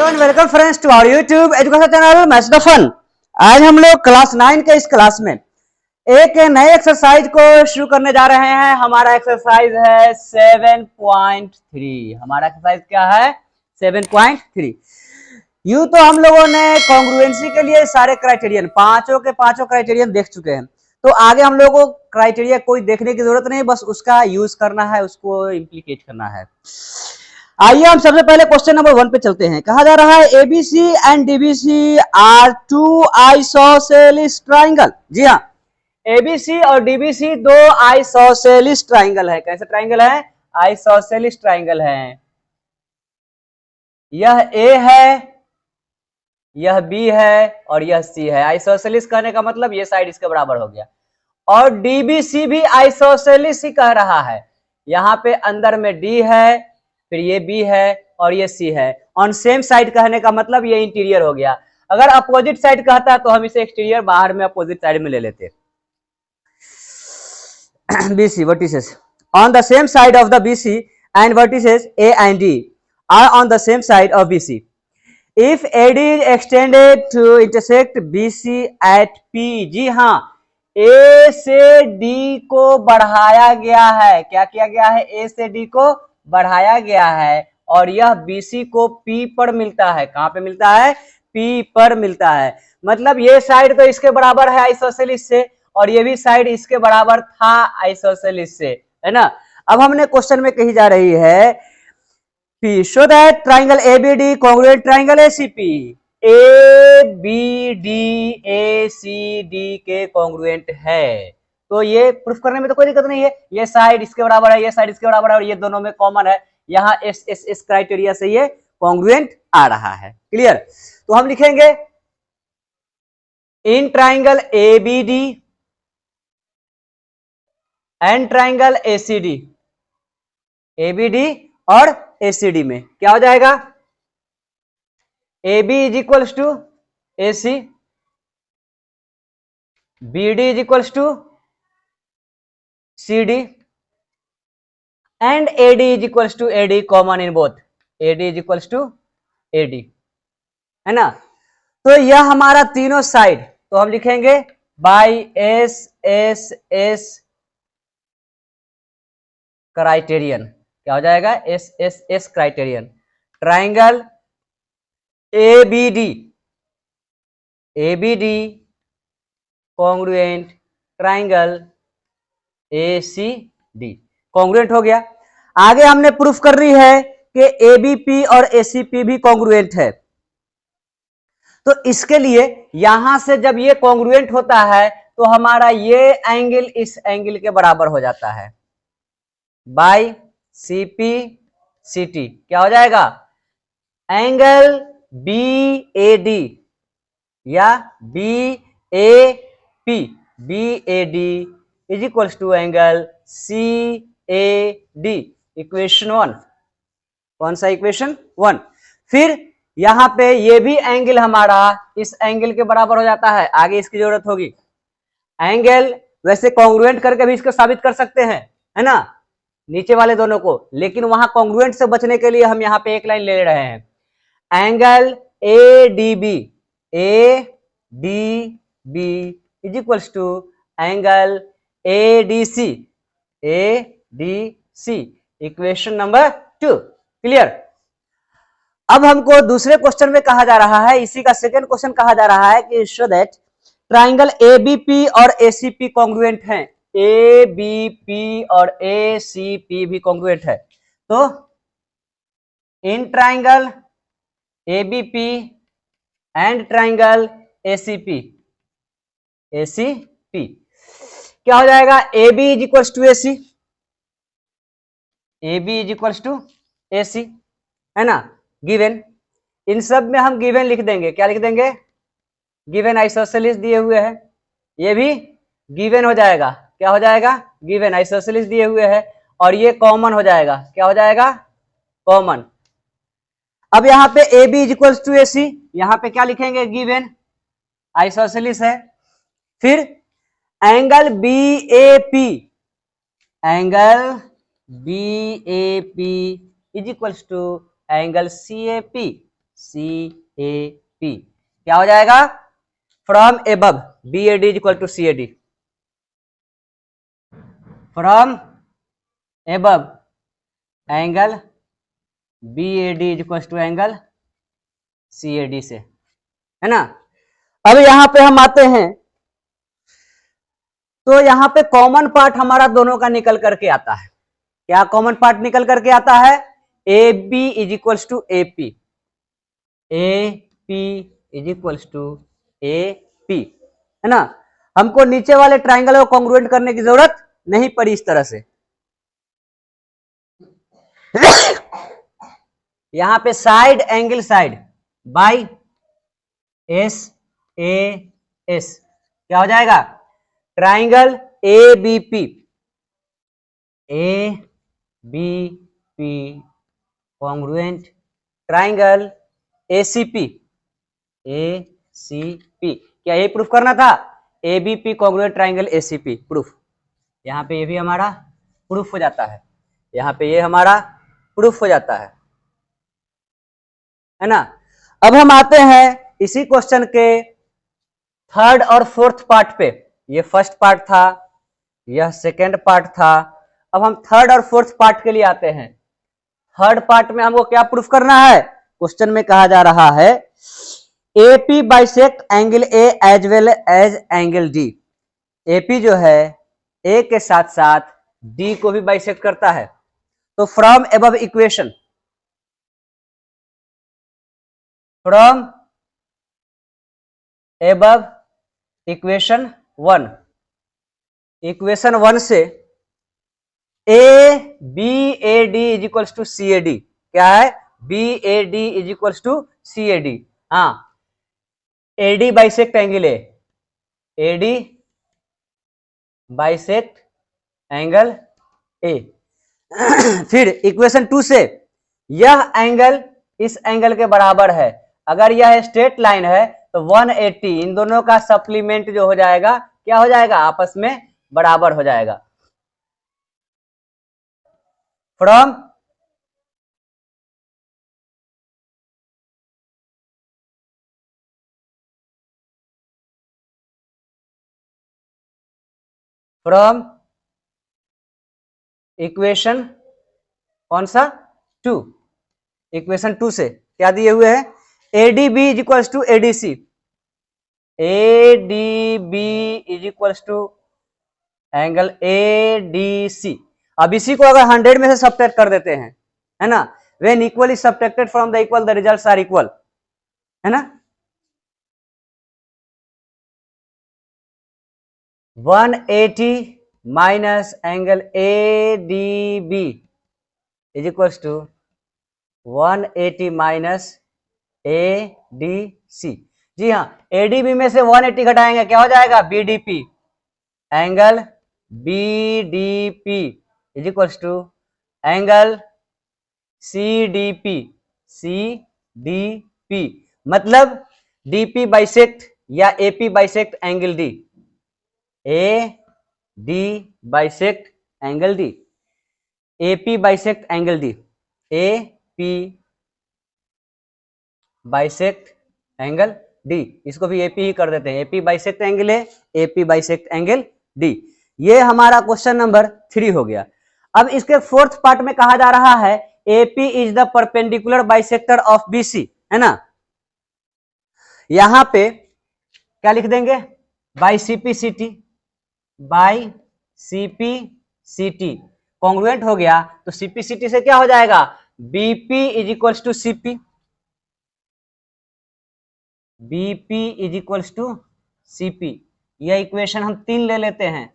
And welcome friends to our YouTube education channel maths the fun. आज हम लोग class 9 के इस क्लास में एक नए एक्सरसाइज को शुरू करने जा रहे हैं। हमारा एक्सरसाइज है 7.3। हमारा एक्सरसाइज क्या है? 7.3। यूं तो हम लोगों ने कॉन्ग्रुएंसी के लिए सारे क्राइटेरियन पांचों के पांचों क्राइटेरियन देख चुके हैं, तो आगे हम लोगों को क्राइटेरिया कोई देखने की जरूरत नहीं, बस उसका यूज करना है, उसको इम्प्लीकेट करना है। आइए हम सबसे पहले क्वेश्चन नंबर 1 पे चलते हैं। कहा जा रहा है ABC and DBC are two isosceles triangle. जी हाँ, एबीसी और डीबीसी दो आइसोसेलिस ट्राइंगल है। कैसे ट्राइंगल है? आइसोसेलिस ट्राइंगल है। यह ए है, यह बी है और यह सी है। आइसोसेलिस कहने का मतलब ये साइड इसके बराबर हो गया। और डीबीसी भी आइसोसेलिस ही कह रहा है। यहाँ पे अंदर में डी है, फिर ये बी है और ये सी है। ऑन सेम साइड कहने का मतलब ये इंटीरियर हो गया। अगर अपोजिट साइड कहता तो हम इसे एक्सटीरियर बाहर में अपोजिट साइड में ले लेते। BC vertices on the same side of the BC and vertices A and D are on the same side of BC. If AD is extended to intersect BC at P, जी हाँ, A से D को बढ़ाया गया है। क्या किया गया है? A से D को बढ़ाया गया है और यह BC को P पर मिलता है। कहाँ पे मिलता है? P पर मिलता है। मतलब ये साइड तो इसके बराबर है आइसोसेलिस से और ये भी साइड इसके बराबर था आइसोसेलिस से, है ना। अब हमने क्वेश्चन में कही जा रही है P show that triangle ABD congruent triangle ACP। ABD ACD के कॉन्ग्रुएंट है, तो ये प्रूफ करने में तो कोई दिक्कत नहीं है। ये साइड इसके बराबर है, ये साइड इसके बराबर है और ये दोनों में कॉमन है। यहाँ इस क्राइटेरिया से ये कॉन्ग्रुएंट आ रहा है। क्लियर? तो हम लिखेंगे in triangle ABD and triangle ACD। ABD और ACD में क्या हो जाएगा? AB is equals to AC, BD is equals to CD and AD is equals to AD, common in both. AD is equals to AD, है ना। तो यह हमारा तीनों साइड, तो हम लिखेंगे बाई एस क्राइटेरियन। क्या हो जाएगा? S criterion. Triangle ABD congruent triangle ACD। Congruent हो गया। आगे हमने प्रूफ कर रही है कि ABP और ACP भी कॉन्ग्रुएंट है। तो इसके लिए यहां से जब ये कॉन्ग्रुएंट होता है तो हमारा ये एंगल इस एंगल के बराबर हो जाता है बाई CPCT। क्या हो जाएगा? एंगल BAD या BAD is equals to angle CAD। Equation 1। कौन सा इक्वेशन? 1। फिर यहां पे ये भी एंगल हमारा इस एंगल के बराबर हो जाता है। आगे इसकी जरूरत होगी। एंगल वैसे कॉन्ग्रुएंट करके भी इसको साबित कर सकते हैं, है ना, नीचे वाले दोनों को, लेकिन वहां कॉन्ग्रुएंट से बचने के लिए हम यहाँ पे एक लाइन ले रहे हैं। Angle ADB is equals to angle ADC। Equation number 2। Clear? अब हमको दूसरे क्वेश्चन में कहा जा रहा है, इसी का सेकंड क्वेश्चन कहा जा रहा है कि शो दैट ट्राइंगल ABP और ACP कॉन्ग्रुएंट हैं। ABP और ACP भी कॉन्ग्रुएंट है। तो in triangle ABP and triangle ACP क्या हो जाएगा? AB is equals to AC, AB is equals to AC, है ना। गिवन, इन सब में हम गिवन लिख देंगे। क्या लिख देंगे? गिवन आइसोसेलिस दिए हुए हैं, ये भी गिवन हो जाएगा। क्या हो जाएगा? गिवन आइसोसेलिस दिए हुए हैं और ये कॉमन हो जाएगा। क्या हो जाएगा? कॉमन। अब यहाँ पे AB is equals to AC, यहाँ पे क्या लिखेंगे? गिवन आइसोसेलिस है। फिर angle BAP is equals to angle CAP। CAP क्या हो जाएगा? From above BAD is equal to CAD, from above angle BAD is equal to angle CAD से, है ना। अब यहां पे हम आते हैं तो यहां पे कॉमन पार्ट हमारा दोनों का निकल करके आता है। क्या कॉमन पार्ट निकल करके आता है? AB is equal to AP, AP is equal to AP, है ना। हमको नीचे वाले ट्राइंगल को कॉन्ग्रुएंट करने की जरूरत नहीं पड़ी इस तरह से। यहां पे side angle side by SAS क्या हो जाएगा? Triangle ABP, ABP congruent triangle ACP, ACP क्या ये प्रूफ करना था? ABP congruent triangle ACP proof. यहां पे ये भी हमारा प्रूफ हो जाता है, यहां पे ये हमारा प्रूफ हो जाता है ना। अब हम आते हैं इसी क्वेश्चन के थर्ड और फोर्थ पार्ट पे। ये फर्स्ट पार्ट था, यह सेकेंड पार्ट था। अब हम थर्ड और फोर्थ पार्ट के लिए आते हैं। थर्ड पार्ट में हमको क्या प्रूफ करना है? क्वेश्चन में कहा जा रहा है AP bisect angle A as well as angle D। AP जो है A के साथ साथ D को भी बाइसेक्ट करता है। तो from above equation, from above equation 1, equation 1 से BAD is equal to CAD क्या है? BAD is equal to CAD। हाँ, AD बाइसेक्ट एंगल है, AD बाइसेक्ट एंगल A। फिर इक्वेशन 2 से यह एंगल इस एंगल के बराबर है। अगर यह स्ट्रेट लाइन है तो 180 इन दोनों का सप्लीमेंट जो हो जाएगा क्या हो जाएगा? आपस में बराबर हो जाएगा। फ्रॉम इक्वेशन कौन सा? 2, इक्वेशन 2 से क्या दिए हुए हैं? ADB is equal to ADC, ADB is equal to angle ADC। अब इसी को अगर 100 में से सब्ट्रैक्ट कर देते हैं, है ना, when equal is subtracted from the equal the results are equal, है ना। 180 minus angle ADB is equal to 180 minus ADC। जी हाँ, ADB में से 180 घटाएंगे क्या हो जाएगा? BDP, angle BDP is equal to angle CDP मतलब DP बाइसेक्ट या AP bisect angle D, AD bisect angle D, AP bisect angle D, AP bisect angle D। इसको भी AP ही कर देते हैं, AP बाइसेक्ट एंगल है, AP बाइसेक्ट एंगल D। ये हमारा क्वेश्चन नंबर 3 हो गया। अब इसके फोर्थ पार्ट में कहा जा रहा है AP is the perpendicular bisector of BC, है ना। यहां पे क्या लिख देंगे? By CPCT, by CPCT congruent हो गया तो CPCT से क्या हो जाएगा? BP is equal to CP, BP is equal to CP। यह इक्वेशन हम 3 ले लेते हैं,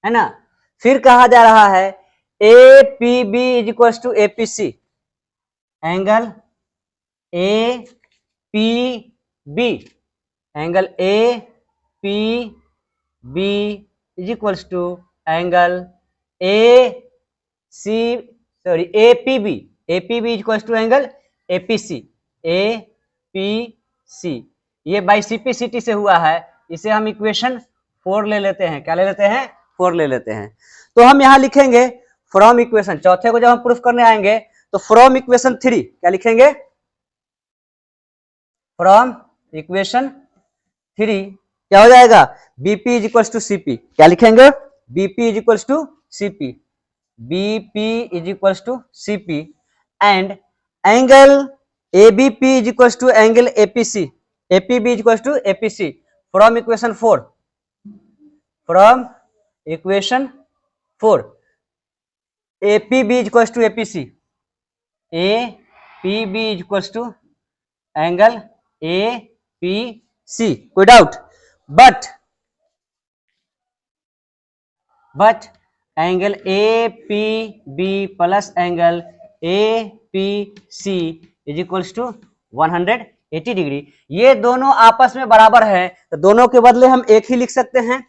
है ना। फिर कहा जा रहा है APB is equal to APC, angle APB, angle APB is equal to angle APB, APB is equal to angle APC, APC। ये बाई CPCT से हुआ है, इसे हम इक्वेशन 4 ले लेते हैं। क्या ले लेते हैं? 4 ले लेते हैं। तो हम यहां लिखेंगे फ्रॉम इक्वेशन, चौथे को जब हम प्रूफ करने आएंगे तो फ्रॉम इक्वेशन 3 क्या लिखेंगे? फ्रॉम इक्वेशन 3 क्या हो जाएगा, BP is equals to CP, क्या लिखेंगे, BP is equals to CP, BP is equals to CP and angle ABP is equals to angle APC, APB is equals to APC from equation 4, from equation 4 APB is equals to APC, APB is equals to angle APC, कोई doubt, but angle APB plus angle APC is equals to 180 degree, ये दोनों आपस में बराबर है, तो दोनों के बदले हम एक ही लिख सकते हैं,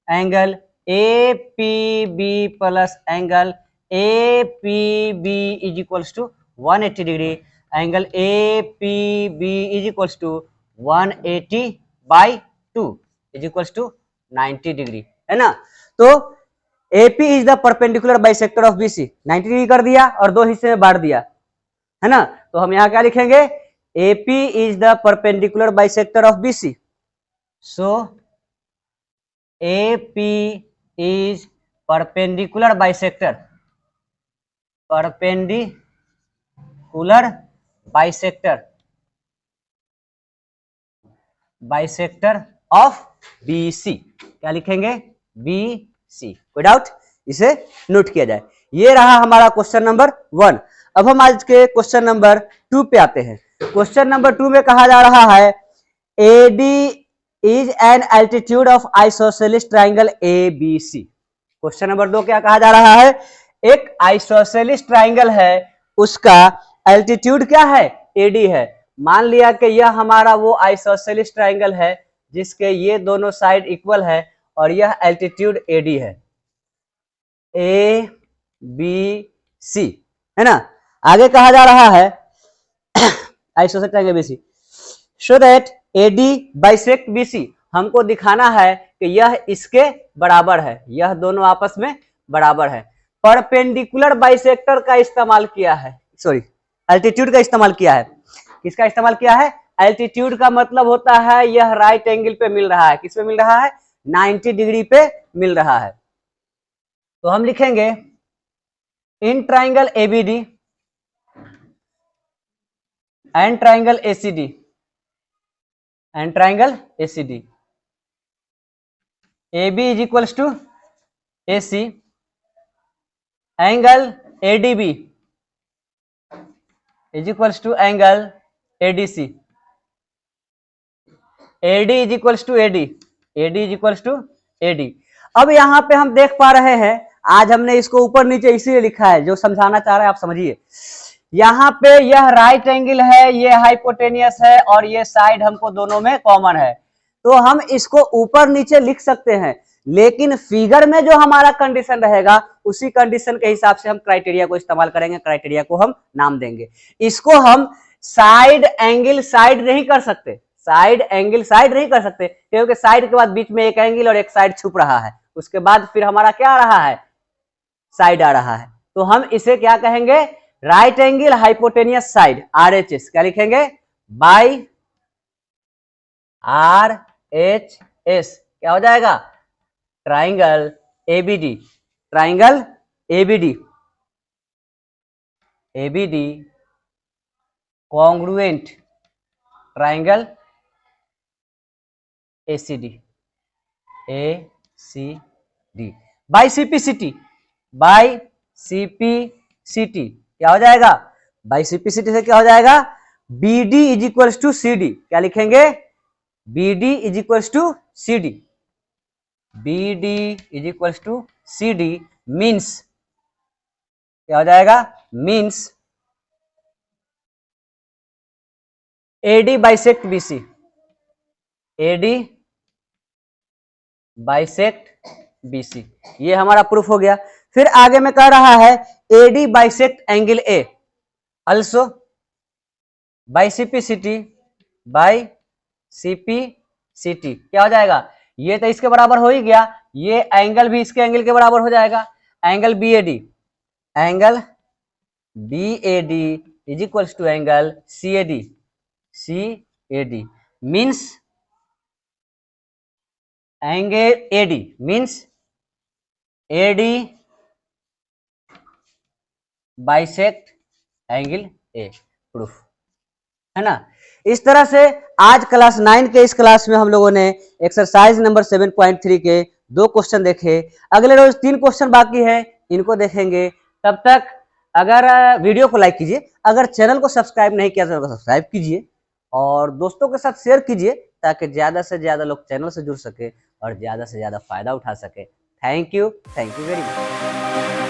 angle APB plus angle APB is equals to 180 degree, angle APB is equals to 180/2 is equals to 90 degree, है ना। तो AP is the perpendicular bisector of BC, 90 degree कर दिया और दो हिस्से में बांट दिया, है ना। तो हम यहाँ क्या लिखेंगे, AP is the perpendicular bisector of BC, so AP is perpendicular bisector, perpendicular bisector of BC, क्या लिखेंगे, BC, कोई डाउट, इसे नोट किया जाए। ये रहा हमारा क्वेश्चन नंबर 1। अब हम आज के क्वेश्चन नंबर 2 पे आते हैं। क्वेश्चन नंबर 2 में कहा जा रहा है AD is an altitude of isosceles triangle ABC। Question number 2 क्या कहा जा रहा है, एक आइसोसेलिस ट्राइंगल है, उसका एल्टीट्यूड क्या है, AD है। मान लिया कि यह हमारा वो आइसोसेलिस ट्राइंगल है जिसके ये दोनों साइड इक्वल है और यह एल्टीट्यूड AD है, ABC, है ना। आगे कहा जा रहा है isosceles triangle ABC so that AD bisect BC, हमको दिखाना है कि यह इसके बराबर है, यह दोनों आपस में बराबर है। परपेंडिकुलर बाइसेक्टर का इस्तेमाल किया है, सॉरी एल्टीट्यूड का इस्तेमाल किया है, किसका इस्तेमाल किया है, एल्टीट्यूड का मतलब होता है यह राइट एंगल पे मिल रहा है, किस पे मिल रहा है, 90 डिग्री पे मिल रहा है। तो हम लिखेंगे in triangle ABD and triangle ACD, and triangle ACD, AB is equals to AC, angle ADB is equals to angle ADC, AD is equals to AD, AD is equals to AD। अब यहाँ पे हम देख पा रहे हैं, आज हमने इसको ऊपर नीचे इसीलिए लिखा है, जो समझाना चाह रहे हैं आप समझिए। यहाँ पे यह राइट एंगल है, ये हाइपोटेनियस है और ये साइड हमको दोनों में कॉमन है, तो हम इसको ऊपर नीचे लिख सकते हैं, लेकिन फिगर में जो हमारा कंडीशन रहेगा उसी कंडीशन के हिसाब से हम क्राइटेरिया को इस्तेमाल करेंगे, क्राइटेरिया को हम नाम देंगे। इसको हम साइड एंगल साइड नहीं कर सकते, साइड एंगल साइड नहीं कर सकते, क्योंकि साइड के बाद बीच में एक एंगल और एक साइड छुप रहा है, उसके बाद फिर हमारा क्या आ रहा है, साइड आ रहा है। तो हम इसे क्या कहेंगे, right angle hypotenuse side, RHS, क्या लिखेंगे, बाई RHS, क्या हो जाएगा, triangle ABD, triangle ABD, ABD congruent triangle ACD, ACD by CPCT, by CPCT क्या हो जाएगा, बाई CPCT से क्या हो जाएगा, BD is equals to CD, क्या लिखेंगे, BD is equals to CD, BD is equals to CD means क्या हो जाएगा, means AD bisect BC, AD bisect BC, ये हमारा प्रूफ हो गया। फिर आगे में कह रहा है AD bisect angle A, also by CPCT, by CPCT क्या हो जाएगा, ये तो इसके बराबर हो ही गया, ये एंगल भी इसके एंगल के बराबर हो जाएगा, angle BAD, angle BAD is equals to angle CAD, AD means angle AD means AD bisect angle A, proof है ना। इस तरह से आज क्लास 9 के इस क्लास में हम लोगों ने एक्सरसाइज नंबर 7.3 के 2 क्वेश्चन देखे। अगले रोज 3 क्वेश्चन बाकी है, इनको देखेंगे। तब तक अगर वीडियो को लाइक कीजिए, अगर चैनल को सब्सक्राइब नहीं किया तो सब्सक्राइब कीजिए और दोस्तों के साथ शेयर कीजिए ताकि ज्यादा से ज्यादा लोग चैनल से जुड़ सके और ज्यादा से ज्यादा फायदा उठा सके। Thank you very much.